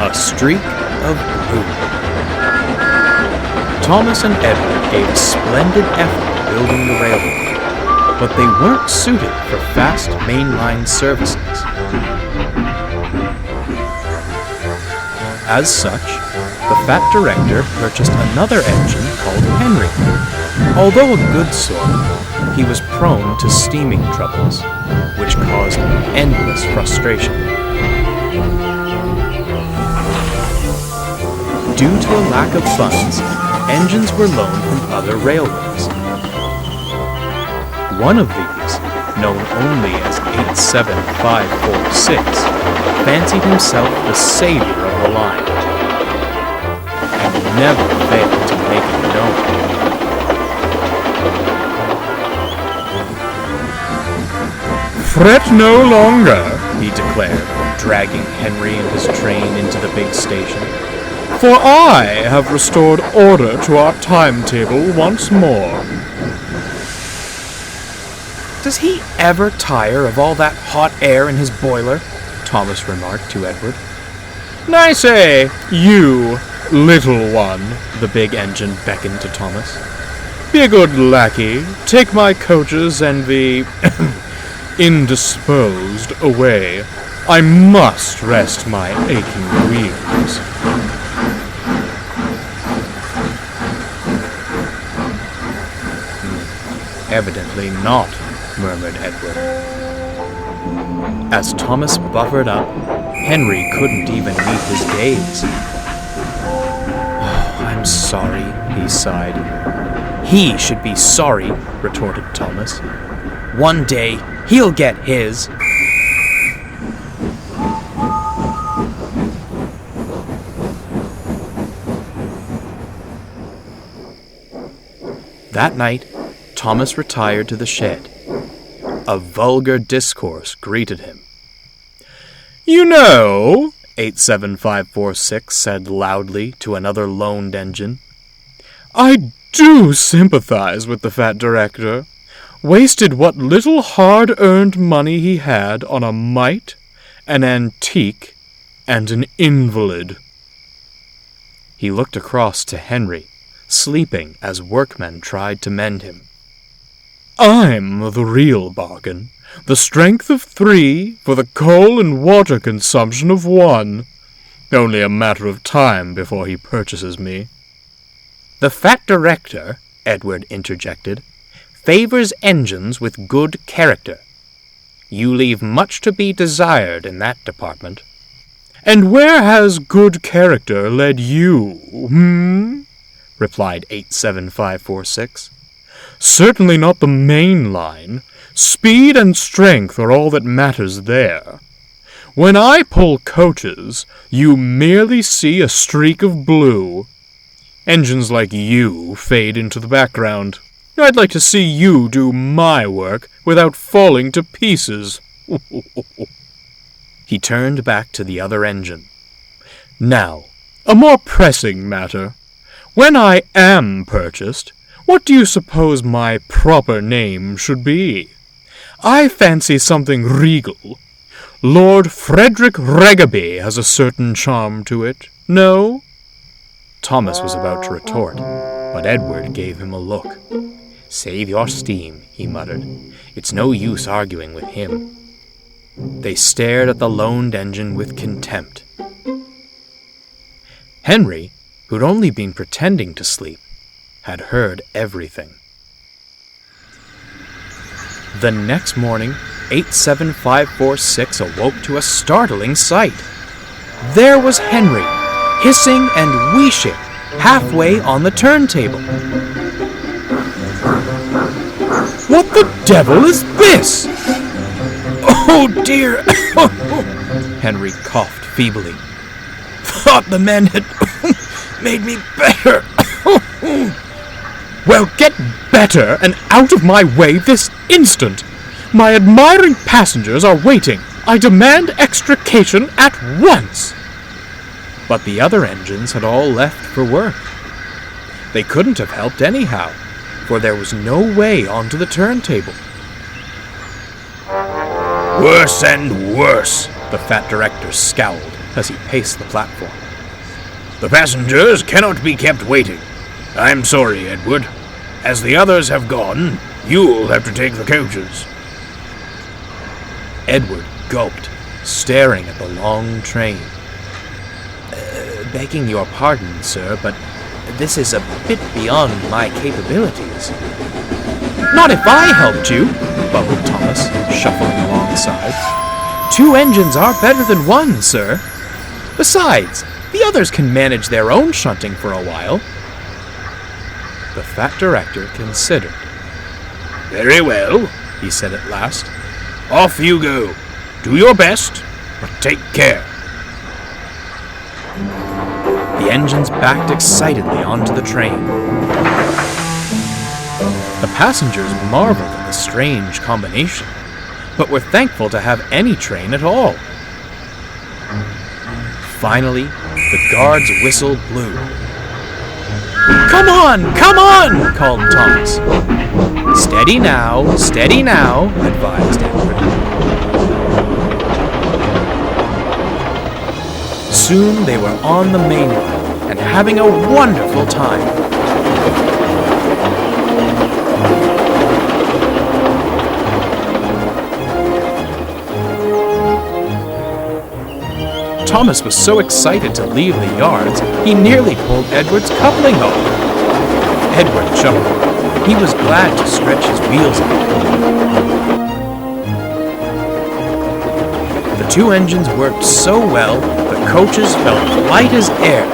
A streak of blue. Thomas and Edward gave a splendid effort building the railroad, but they weren't suited for fast mainline services. As such, the Fat Director purchased another engine called Henry. Although a good sort, he was prone to steaming troubles, which caused endless frustration. Due to a lack of funds, engines were loaned from other railways. One of these, known only as 87546, fancied himself the savior of the line, and never failed to make it known. "Fret no longer," he declared, dragging Henry and his train into the big station. "For I have restored order to our timetable once more." "Does he ever tire of all that hot air in his boiler?" Thomas remarked to Edward. "I say, you, little one," the big engine beckoned to Thomas. "Be a good lackey, take my coaches and the indisposed away. I must rest my aching wheels." "Evidently not," murmured Edward. As Thomas buffered up, Henry couldn't even meet his gaze. "Oh, I'm sorry," he sighed. "He should be sorry," retorted Thomas. "One day, he'll get his." That night, Thomas retired to the shed. A vulgar discourse greeted him. "You know," 87546 said loudly to another loaned engine, "I do sympathize with the Fat Director. Wasted what little hard-earned money he had on a mite, an antique, and an invalid." He looked across to Henry, sleeping as workmen tried to mend him. "I'm the real bargain. The strength of 3 for the coal and water consumption of 1. Only a matter of time before he purchases me." "The Fat Director," Edward interjected, "favors engines with good character. You leave much to be desired in that department." "And where has good character led you, replied 87546. "Certainly not the main line. Speed and strength are all that matters there. When I pull coaches, you merely see a streak of blue. Engines like you fade into the background. I'd like to see you do my work without falling to pieces." He turned back to the other engine. "Now, a more pressing matter. When I am purchased, what do you suppose my proper name should be? I fancy something regal. Lord Frederick Regaby has a certain charm to it. No?" Thomas was about to retort, but Edward gave him a look. "Save your steam," he muttered. "It's no use arguing with him." They stared at the loaned engine with contempt. Henry, who'd only been pretending to sleep, had heard everything. The next morning, 87546 awoke to a startling sight. There was Henry, hissing and wheeshing, halfway on the turntable. "What the devil is this?" "Oh, dear!" Henry coughed feebly. "Thought the men had made me better." "Well, get better and out of my way this instant. My admiring passengers are waiting. I demand extrication at once." But the other engines had all left for work. They couldn't have helped anyhow, for there was no way onto the turntable. "Worse and worse," the Fat Director scowled. as he paced the platform. "The passengers cannot be kept waiting. I'm sorry, Edward. As the others have gone, you'll have to take the coaches." Edward gulped, staring at the long train. Begging your pardon, sir, but this is a bit beyond my capabilities." "Not if I helped you," bubbled Thomas, shuffling alongside. "2 engines are better than 1, sir. Besides, the others can manage their own shunting for a while." The fat director considered. "Very well," he said at last. "Off you go. Do your best, but take care." The engines backed excitedly onto the train. The passengers marveled at the strange combination, but were thankful to have any train at all. Finally, the guard's whistle blew. "Come on, come on!" called Thomas. Steady now, advised Edward. Soon they were on the main line and having a wonderful time. Thomas was so excited to leave the yards, he nearly pulled Edward's coupling off. Edward chuckled. He was glad to stretch his wheels out. The 2 engines worked so well, the coaches felt light as air.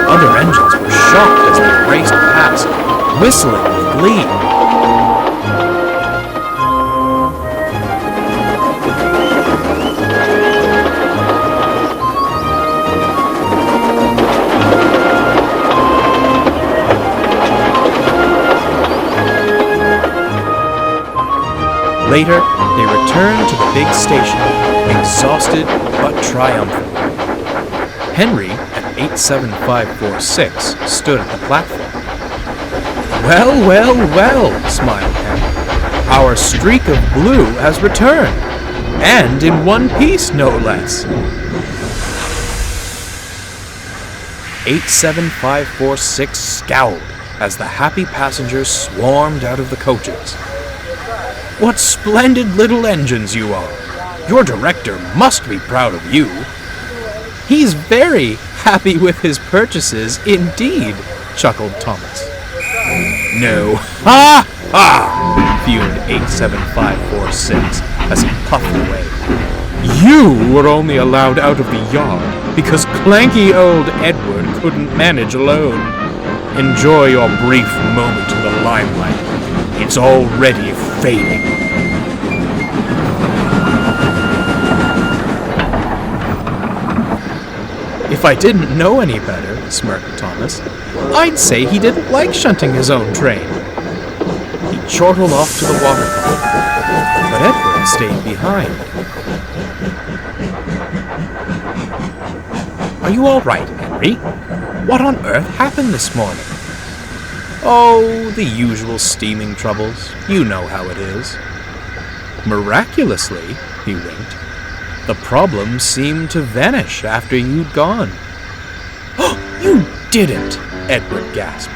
Other engines were shocked as they raced past, whistling with glee. Later, they returned to the big station, exhausted but triumphant. Henry, at 87546, stood at the platform. "Well, well, well," smiled Henry. "Our streak of blue has returned, and in one piece, no less." 87546 scowled as the happy passengers swarmed out of the coaches. "What splendid little engines you are! Your director must be proud of you." "He's very happy with his purchases indeed," chuckled Thomas. "No, ha ha!" fumed 87546 as he puffed away. "You were only allowed out of the yard because clanky old Edward couldn't manage alone. Enjoy your brief moment in the limelight. It's already fading." "If I didn't know any better," smirked Thomas, "I'd say he didn't like shunting his own train." He chortled off to the water pump, but Edward stayed behind. "Are you all right, Henry? What on earth happened this morning?" "Oh, the usual steaming troubles. You know how it is." "Miraculously," he winked, "the problem seemed to vanish after you'd gone." "Oh, you didn't!" Edward gasped.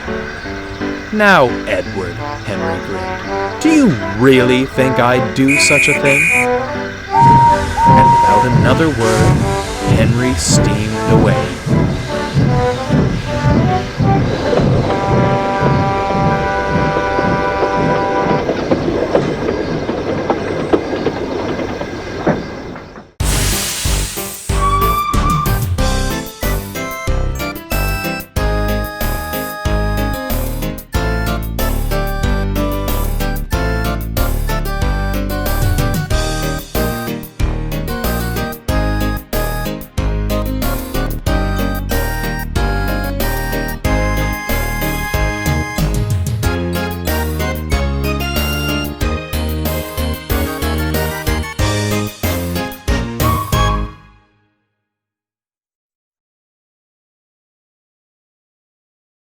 "Now, Edward," Henry grinned, "do you really think I'd do such a thing?" And without another word, Henry steamed away.